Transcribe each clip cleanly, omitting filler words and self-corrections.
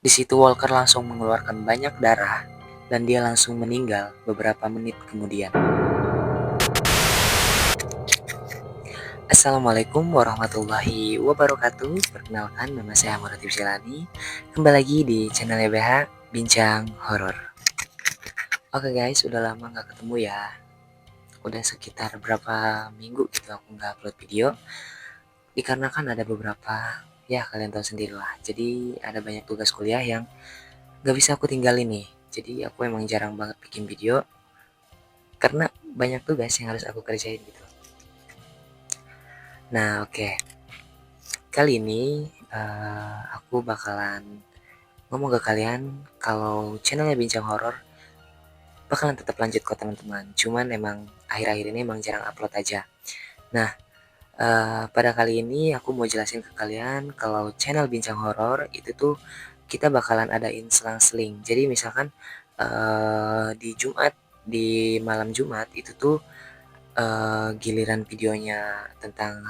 Di situ Walker langsung mengeluarkan banyak darah dan dia langsung meninggal beberapa menit kemudian. Assalamualaikum warahmatullahi wabarakatuh. Perkenalkan, nama saya Ahmad Latif Jalani. Kembali lagi di channel YBH Bincang Horor. Oke guys, udah lama nggak ketemu ya. Udah sekitar berapa minggu gitu aku nggak upload video. Dikarenakan ada beberapa, ya kalian tahu sendiri lah. Jadi ada banyak tugas kuliah yang nggak bisa aku tinggalin nih. Jadi aku emang jarang banget bikin video karena banyak tugas yang harus aku kerjain gitu. Nah oke, kali ini aku bakalan ngomong ke kalian kalau channelnya Bincang Horor bakalan tetap lanjut kok teman-teman. Cuman emang akhir-akhir ini emang jarang upload aja. Nah, pada kali ini aku mau jelasin ke kalian kalau channel Bincang Horor itu tuh kita bakalan adain selang-seling. Jadi misalkan di Jumat, di malam Jumat itu tuh giliran videonya tentang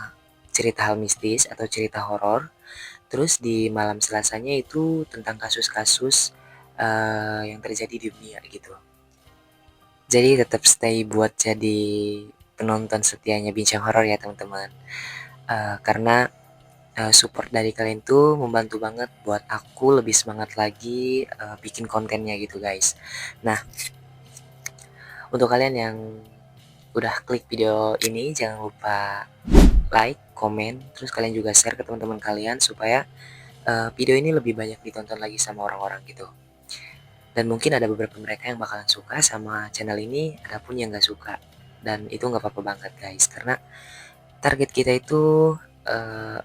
cerita hal mistis atau cerita horor. Terus di malam Selasanya itu tentang kasus-kasus yang terjadi di dunia gitu. Jadi tetap stay buat jadi penonton setianya Bincang Horor ya teman-teman. Karena support dari kalian tuh membantu banget buat aku lebih semangat lagi bikin kontennya gitu guys. Nah, untuk kalian yang udah klik video ini jangan lupa like, komen, terus kalian juga share ke teman-teman kalian supaya video ini lebih banyak ditonton lagi sama orang-orang gitu. Dan mungkin ada beberapa mereka yang bakalan suka sama channel ini, ada pun yang gak suka. Dan itu gak apa-apa banget guys, karena target kita itu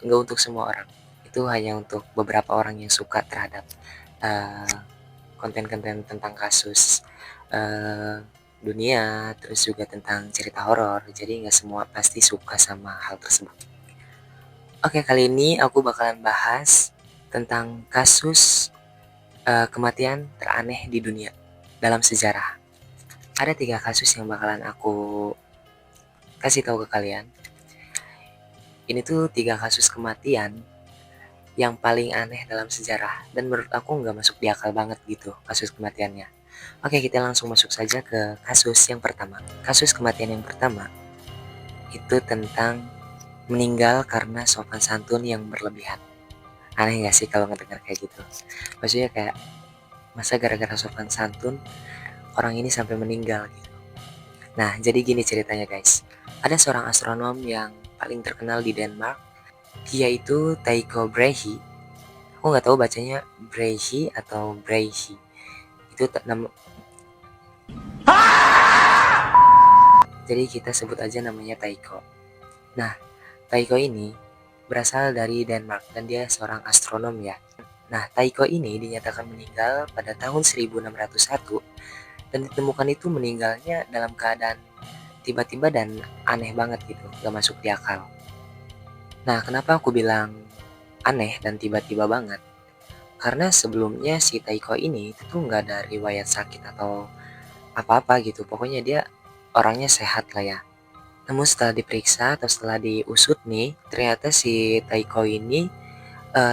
nggak untuk semua orang. Itu hanya untuk beberapa orang yang suka terhadap konten-konten tentang kasus dunia, terus juga tentang cerita horor. Jadi nggak semua pasti suka sama hal tersebut. Oke, kali ini aku bakalan bahas tentang kasus kematian teraneh di dunia dalam sejarah. Ada 3 kasus yang bakalan aku kasih tahu ke kalian. Ini tuh 3 kasus kematian yang paling aneh dalam sejarah dan menurut aku nggak masuk di akal banget gitu kasus kematiannya. Oke, kita langsung masuk saja ke kasus yang pertama. Kasus kematian yang pertama itu tentang meninggal karena sopan santun yang berlebihan. Aneh gak sih kalau ngedengar kayak gitu? Maksudnya kayak masa gara-gara sopan santun orang ini sampai meninggal gitu. Nah, jadi gini ceritanya guys. Ada seorang astronom yang paling terkenal di Denmark, yaitu Tycho Brahe. Aku nggak tahu bacanya Brahe atau Brahe. Itu nama. Jadi kita sebut aja namanya Tycho. Nah, Tycho ini berasal dari Denmark dan dia seorang astronom ya. Nah, Tycho ini dinyatakan meninggal pada tahun 1601 dan ditemukan itu meninggalnya dalam keadaan tiba-tiba dan aneh banget gitu, gak masuk di akal. Nah, kenapa aku bilang aneh dan tiba-tiba banget? Karena sebelumnya si Taiko ini itu tuh nggak ada riwayat sakit atau apa-apa gitu. Pokoknya dia orangnya sehat lah ya. Namun setelah diperiksa atau setelah diusut nih, ternyata si Taiko ini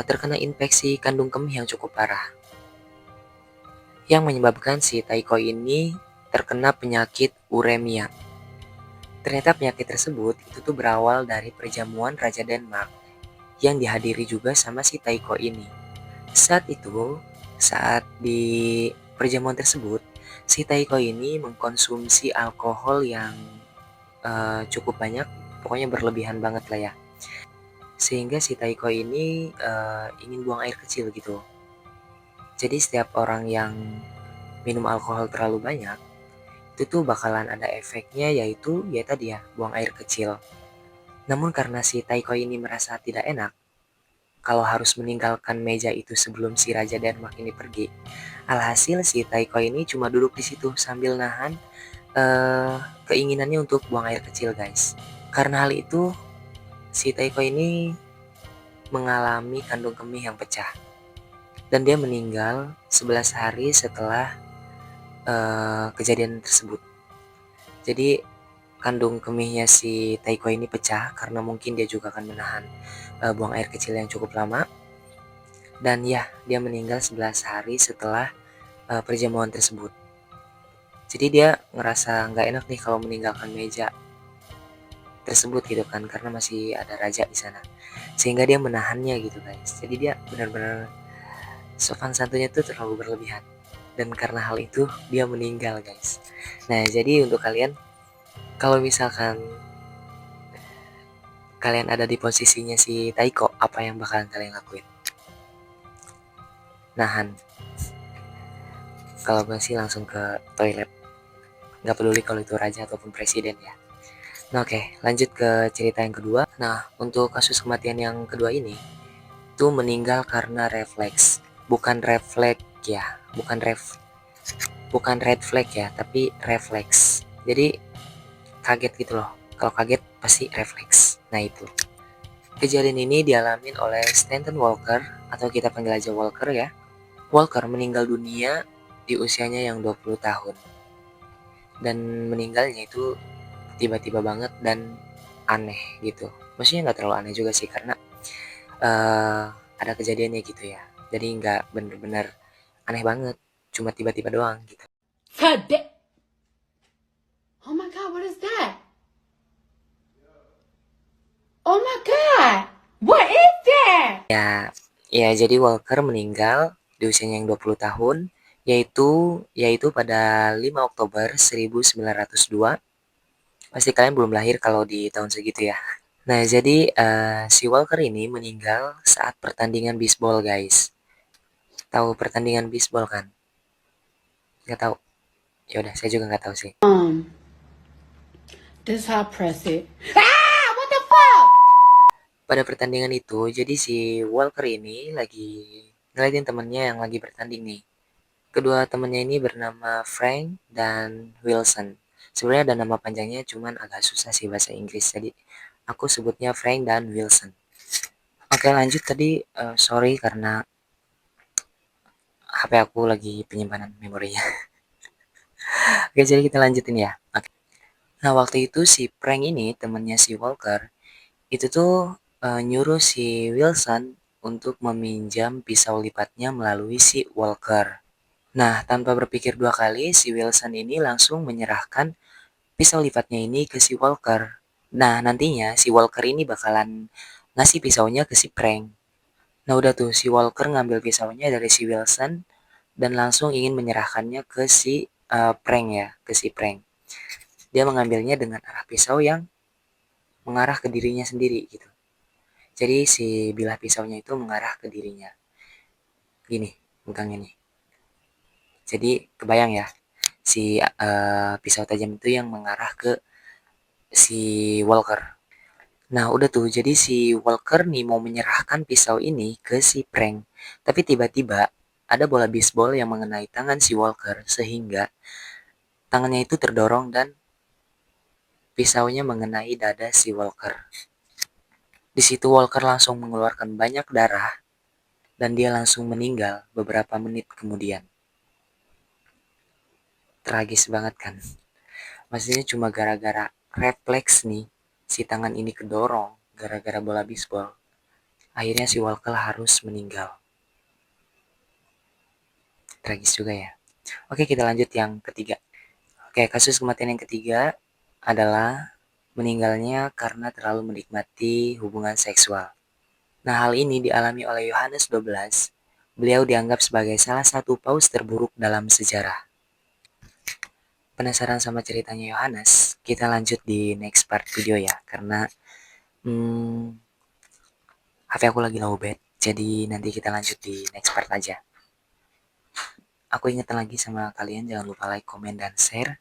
terkena infeksi kandung kemih yang cukup parah. Yang menyebabkan si Taiko ini terkena penyakit uremia. Ternyata penyakit tersebut itu tuh berawal dari perjamuan Raja Denmark yang dihadiri juga sama si Taiko ini. Saat itu, saat di perjamuan tersebut, si Taiko ini mengkonsumsi alkohol yang cukup banyak, pokoknya berlebihan banget lah ya. Sehingga si Taiko ini ingin buang air kecil gitu. Jadi setiap orang yang minum alkohol terlalu banyak, itu tuh bakalan ada efeknya yaitu ya tadi ya, buang air kecil. Namun karena si Taiko ini merasa tidak enak, kalau harus meninggalkan meja itu sebelum si Raja Denmark ini pergi. Alhasil si Taiko ini cuma duduk di situ sambil nahan keinginannya untuk buang air kecil guys. Karena hal itu si Taiko ini mengalami kandung kemih yang pecah. Dan dia meninggal 11 hari setelah kejadian tersebut. Jadi kandung kemihnya si Taiko ini pecah karena mungkin dia juga akan menahan buang air kecil yang cukup lama. Dan ya, dia meninggal 11 hari setelah perjamuan tersebut. Jadi dia ngerasa nggak enak nih kalau meninggalkan meja tersebut gitu kan, karena masih ada raja di sana. Sehingga dia menahannya gitu guys. Jadi dia benar-benar sopan santunnya tuh terlalu berlebihan. Dan karena hal itu dia meninggal guys. Nah jadi untuk kalian, kalau misalkan kalian ada di posisinya si Taiko, apa yang bakalan kalian lakuin? Nahan. Kalau gue sih langsung ke toilet. Nggak peduli kalau itu raja ataupun presiden ya. Nah oke, lanjut ke cerita yang kedua. Nah untuk kasus kematian yang kedua ini, itu meninggal karena refleks. Bukan refleks ya, bukan red flag ya, tapi refleks. Jadi kaget gitu loh. Kalau kaget pasti refleks. Nah itu. Kejadian ini dialamin oleh Stanton Walker, atau kita panggil aja Walker ya. Walker meninggal dunia di usianya yang 20 tahun. Dan meninggalnya itu tiba-tiba banget dan aneh gitu. Maksudnya nggak terlalu aneh juga sih, karena ada kejadiannya gitu ya. Jadi nggak bener-bener aneh banget, cuma tiba-tiba doang gitu. Oh my god, what is that? Oh my god, what is that? Ya jadi Walker meninggal di usianya yang 20 tahun, yaitu pada 5 Oktober 1902. Pasti kalian belum lahir kalau di tahun segitu ya. Nah, jadi si Walker ini meninggal saat pertandingan bisbol, guys. Tahu pertandingan bisbol kan? Nggak tahu. Ya udah, saya juga nggak tahu sih. This how I press it. Ah, what the fuck? Pada pertandingan itu, jadi si Walker ini lagi ngeliatin temennya yang lagi bertanding nih. Kedua temennya ini bernama Frank dan Wilson. Sebenarnya ada nama panjangnya, cuman agak susah sih bahasa Inggris. Jadi aku sebutnya Frank dan Wilson. Oke lanjut tadi, sorry karena HP aku lagi penyimpanan memorinya. Oke jadi kita lanjutin ya. Oke. Nah waktu itu si Frank ini temennya si Walker itu tuh nyuruh si Wilson untuk meminjam pisau lipatnya melalui si Walker. Nah tanpa berpikir dua kali si Wilson ini langsung menyerahkan pisau lipatnya ini ke si Walker. Nah nantinya si Walker ini bakalan ngasih pisaunya ke si Frank. Nah udah tuh si Walker ngambil pisaunya dari si Wilson dan langsung ingin menyerahkannya ke si Frank ya, ke si Frank. Dia mengambilnya dengan arah pisau yang mengarah ke dirinya sendiri gitu. Jadi si bilah pisaunya itu mengarah ke dirinya. Gini, bukan ini. Jadi kebayang ya, si pisau tajam itu yang mengarah ke si Walker. Nah udah tuh, jadi si Walker nih mau menyerahkan pisau ini ke si Frank. Tapi tiba-tiba ada bola bisbol yang mengenai tangan si Walker sehingga tangannya itu terdorong dan pisaunya mengenai dada si Walker. Di situ Walker langsung mengeluarkan banyak darah dan dia langsung meninggal beberapa menit kemudian. Tragis banget kan? Maksudnya cuma gara-gara refleks nih, si tangan ini kedorong gara-gara bola bisbol. Akhirnya si Walker harus meninggal. Tragis juga ya. Oke, kita lanjut yang ketiga. Oke, kasus kematian yang ketiga adalah meninggalnya karena terlalu menikmati hubungan seksual. Nah, hal ini dialami oleh Yohanes 12. Beliau dianggap sebagai salah satu paus terburuk dalam sejarah. Penasaran sama ceritanya Yohanes? Kita lanjut di next part video ya, karena HP aku lagi lowbat. Jadi nanti kita lanjut di next part aja. Aku ingetin lagi sama kalian, jangan lupa like, komen, dan share.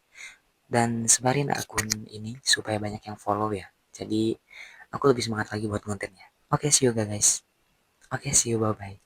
Dan sebarin akun ini supaya banyak yang follow ya. Jadi aku lebih semangat lagi buat kontennya. Oke, see you guys. Oke, see you, bye-bye.